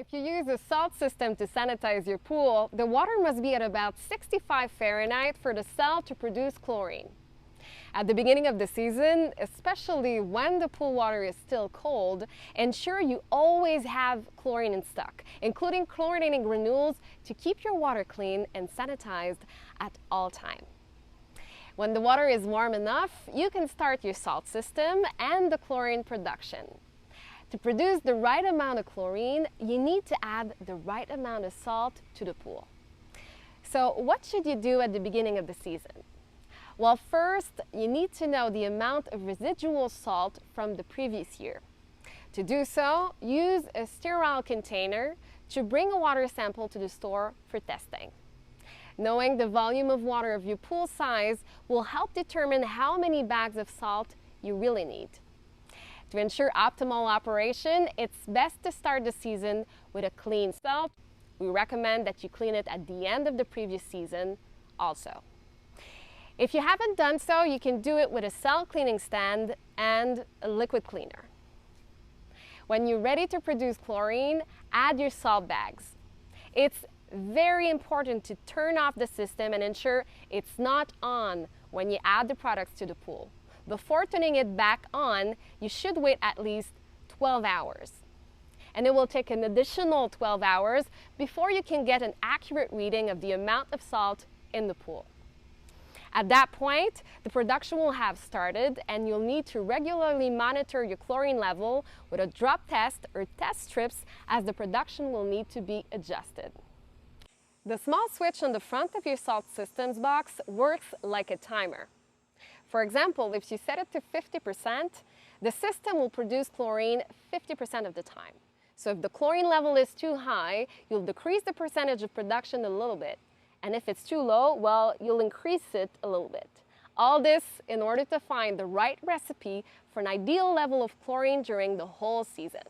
If you use a salt system to sanitize your pool, the water must be at about 65 Fahrenheit for the cell to produce chlorine. At the beginning of the season, especially when the pool water is still cold, ensure you always have chlorine in stock, including chlorinating granules to keep your water clean and sanitized at all times. When the water is warm enough, you can start your salt system and the chlorine production. To produce the right amount of chlorine, you need to add the right amount of salt to the pool. So what should you do at the beginning of the season? Well, first, you need to know the amount of residual salt from the previous year. To do so, use a sterile container to bring a water sample to the store for testing. Knowing the volume of water of your pool size will help determine how many bags of salt you really need. To ensure optimal operation, it's best to start the season with a clean salt. We recommend that you clean it at the end of the previous season also. If you haven't done so, you can do it with a cell cleaning stand and a liquid cleaner. When you're ready to produce chlorine, add your salt bags. It's very important to turn off the system and ensure it's not on when you add the products to the pool. Before turning it back on, you should wait at least 12 hours. And it will take an additional 12 hours before you can get an accurate reading of the amount of salt in the pool. At that point, the production will have started and you'll need to regularly monitor your chlorine level with a drop test or test strips, as the production will need to be adjusted. The small switch on the front of your salt systems box works like a timer. For example, if you set it to 50%, the system will produce chlorine 50% of the time. So if the chlorine level is too high, you'll decrease the percentage of production a little bit. And if it's too low, well, you'll increase it a little bit. All this in order to find the right recipe for an ideal level of chlorine during the whole season.